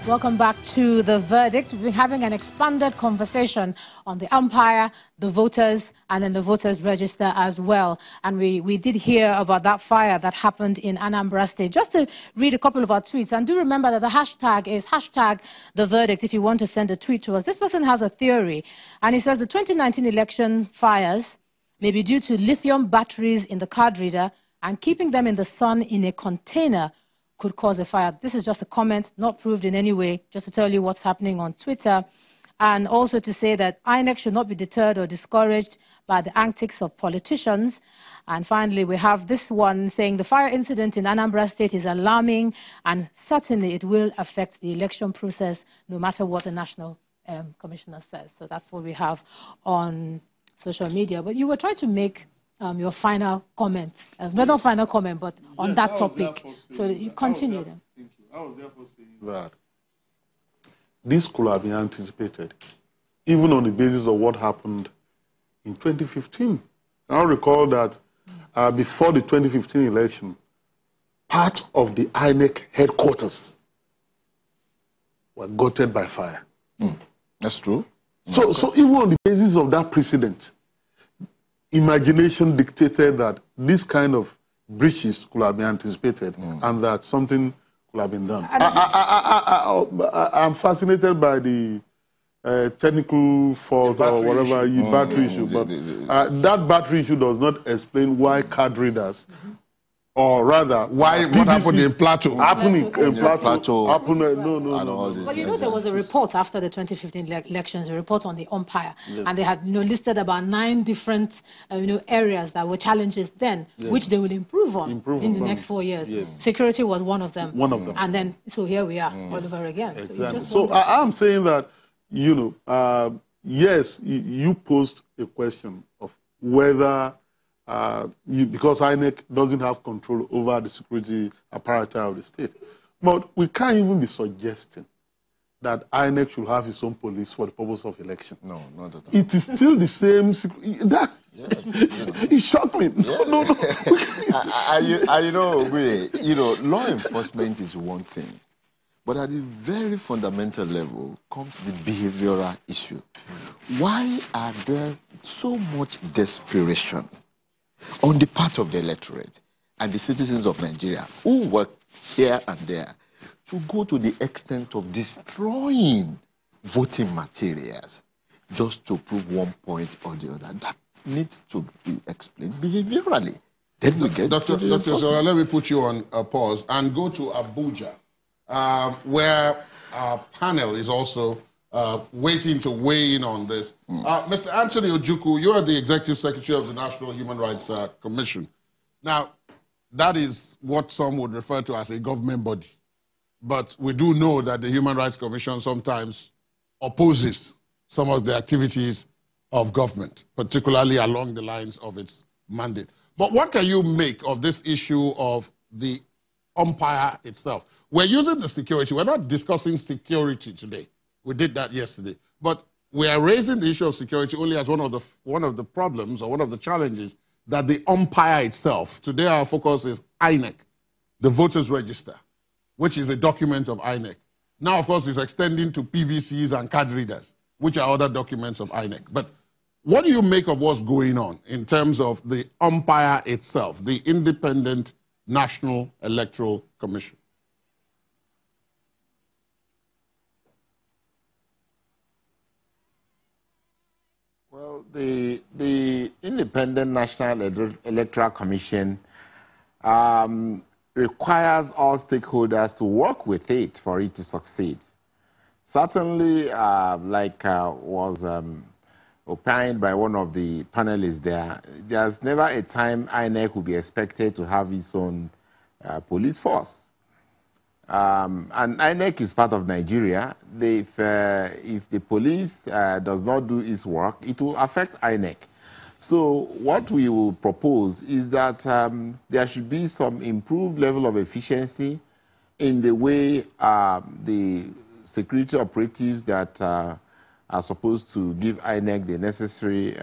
Welcome back to The Verdict. We've been having an expanded conversation on the umpire, the voters, and then the voters register as well. And we did hear about that fire that happened in Anambra State. Just to read a couple of our tweets, and do remember that the hashtag is #TheVerdict if you want to send a tweet to us. This person has a theory, and he says the 2019 election fires may be due to lithium batteries in the card reader, and keeping them in the sun in a container could cause a fire. This is just a comment, not proved in any way, just to tell you what's happening on Twitter. And also to say that INEC should not be deterred or discouraged by the antics of politicians. And finally, we have this one saying the fire incident in Anambra State is alarming, and certainly it will affect the election process, no matter what the National Commissioner says. So that's what we have on social media. But you were trying to make your final comments, not final comment, but on that topic. So you continue then. Thank you. I was therefore saying that this could have been anticipated, even on the basis of what happened in 2015. I recall that before the 2015 election, part of the INEC headquarters were gutted by fire. That's true. So even on the basis of that precedent, imagination dictated that this kind of breaches could have been anticipated and that something could have been done. I'm fascinated by the technical fault or whatever battery issue, but that battery issue does not explain why card readers, or rather, why what happened in Plateau? No. But you know, there was a report after the 2015 elections, a report on the umpire, and they had listed about 9 different areas that were challenges then, which they will improve on in the next 4 years. Security was one of them. And then, so here we are all over again. Exactly. So I'm saying that, yes, you posed a question of whether because INEC doesn't have control over the security apparatus of the state. But we can't even be suggesting that INEC should have its own police for the purpose of election. No, not at all. It is still the same. It shocked me. No. Law enforcement is one thing. But at the very fundamental level comes the behavioral issue. Why are there so much desperation on the part of the electorate and the citizens of Nigeria who work here and there to go to the extent of destroying voting materials just to prove one point or the other? That needs to be explained behaviorally. Then we get Dr. Zora, let me put you on a pause and go to Abuja, where our panel is also waiting to weigh in on this. Mr. Anthony Ojukwu, you are the Executive Secretary of the National Human Rights Commission. Now, that is what some would refer to as a government body. But we do know that the Human Rights Commission sometimes opposes some of the activities of government, particularly along the lines of its mandate. But what can you make of this issue of the umpire itself? We're using the security. We're not discussing security today. We did that yesterday. But we are raising the issue of security only as one of the problems or one of the challenges that the umpire itself. Today our focus is INEC, the voters register, which is a document of INEC. Now, of course, it's extending to PVCs and card readers, which are other documents of INEC. But what do you make of what's going on in terms of the umpire itself, the Independent National Electoral Commission? Well, the Independent National Electoral Commission requires all stakeholders to work with it for it to succeed. Certainly, was opined by one of the panelists there's never a time INEC will be expected to have its own police force. And INEC is part of Nigeria. If the police does not do its work, it will affect INEC. So what we will propose is that there should be some improved level of efficiency in the way the security operatives that are supposed to give INEC the necessary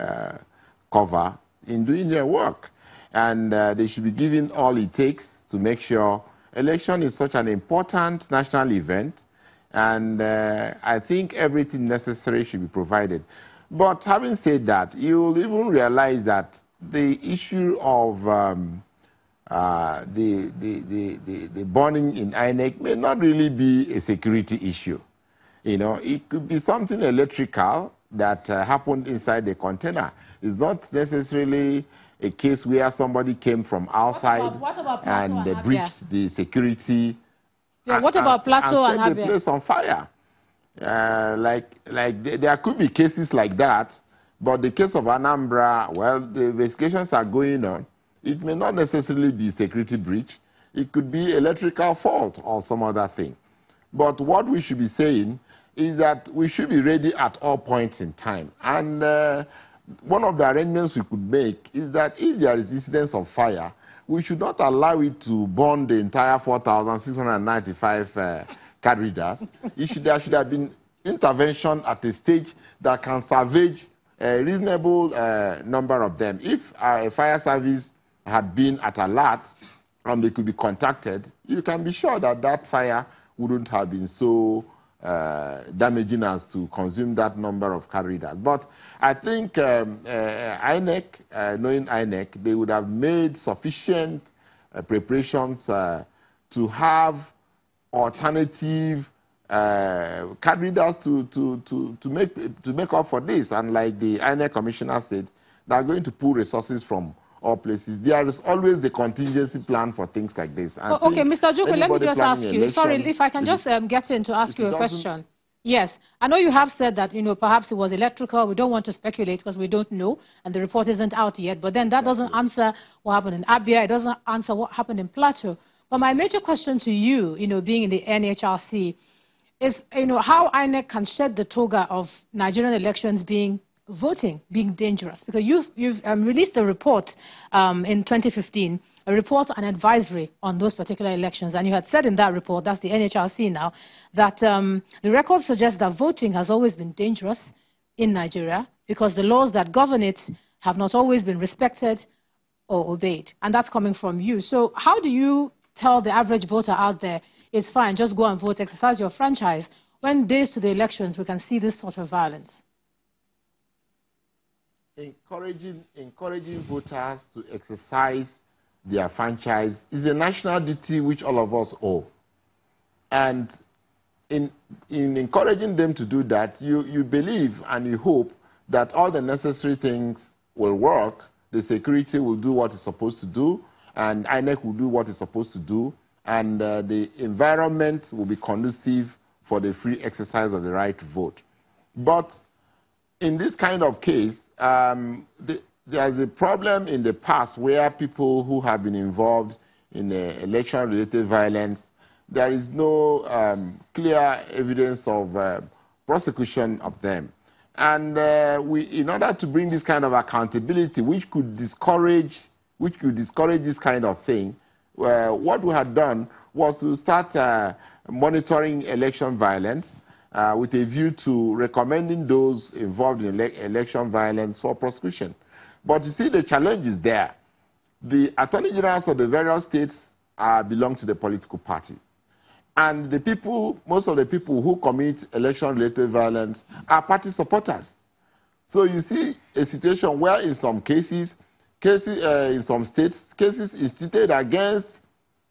cover in doing their work. And they should be given all it takes to make sure election is such an important national event And I think everything necessary should be provided. But having said that, you'll even realize that the issue of the burning in INEC may not really be a security issue. You know, it could be something electrical that happened inside the container. It's not necessarily a case where somebody came from outside and breached the security. Yeah, what about Plateau and set the place on fire? There could be cases like that, but the case of Anambra, well, the investigations are going on. It may not necessarily be security breach. It could be electrical fault or some other thing. But what we should be saying is that we should be ready at all points in time. And one of the arrangements we could make is that if there is incidence of fire, we should not allow it to burn the entire 4,695 card readers. There should have been intervention at a stage that can salvage a reasonable number of them. If a fire service had been at alert and they could be contacted, you can be sure that that fire wouldn't have been so damaging as to consume that number of card readers. But I think INEC, knowing INEC, they would have made sufficient preparations to have alternative card readers to make up for this. And like the INEC commissioner said, they are going to pull resources from all places. There is always a contingency plan for things like this. Okay, Mr. Juku, let me just ask you. Sorry, if I can just get in to ask you a question. Yes, I know you have said that, you know, perhaps it was electrical. We don't want to speculate because we don't know, and the report isn't out yet. But then that doesn't answer what happened in Abia. It doesn't answer what happened in Plateau. But my major question to you, you know, being in the NHRC, is, you know, how INEC can shed the toga of Nigerian elections being dangerous, because you've released a report in 2015, a report and advisory on those particular elections, and you had said in that report, that's the NHRC now, that the record suggests that voting has always been dangerous in Nigeria because the laws that govern it have not always been respected or obeyed, and that's coming from you. So how do you tell the average voter out there, it's fine, just go and vote, exercise your franchise, when days to the elections we can see this sort of violence? Encouraging voters to exercise their franchise is a national duty which all of us owe. And in encouraging them to do that, you believe and you hope that all the necessary things will work, the security will do what it's supposed to do, and INEC will do what it's supposed to do, and the environment will be conducive for the free exercise of the right to vote. But in this kind of case, there's a problem in the past where people who have been involved in election-related violence, there is no clear evidence of prosecution of them. And in order to bring this kind of accountability, which could discourage this kind of thing, what we had done was to start monitoring election violence, with a view to recommending those involved in election violence for prosecution. But you see, the challenge is there. The attorney generals of the various states belong to the political parties. And the people, most of the people who commit election-related violence are party supporters. So you see a situation where in some cases in some states, cases instituted against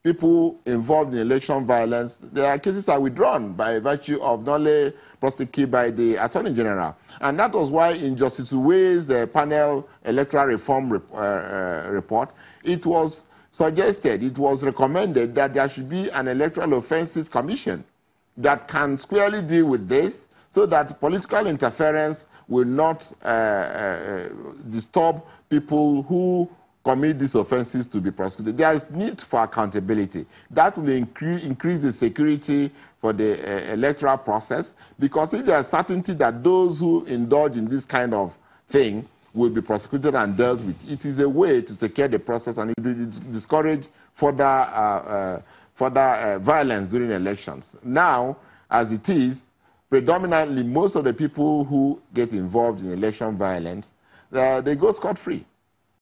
people involved in election violence, their cases are withdrawn by virtue of knowledge prosecuted by the Attorney General. And that was why in Justice Uwe's panel electoral reform report, it was suggested, it was recommended that there should be an electoral offenses commission that can squarely deal with this so that political interference will not disturb people who commit these offenses to be prosecuted. There is need for accountability. That will increase the security for the electoral process, because if there is certainty that those who indulge in this kind of thing will be prosecuted and dealt with, it is a way to secure the process and it will discourage further violence during elections. Now, as it is, predominantly most of the people who get involved in election violence, they go scot-free.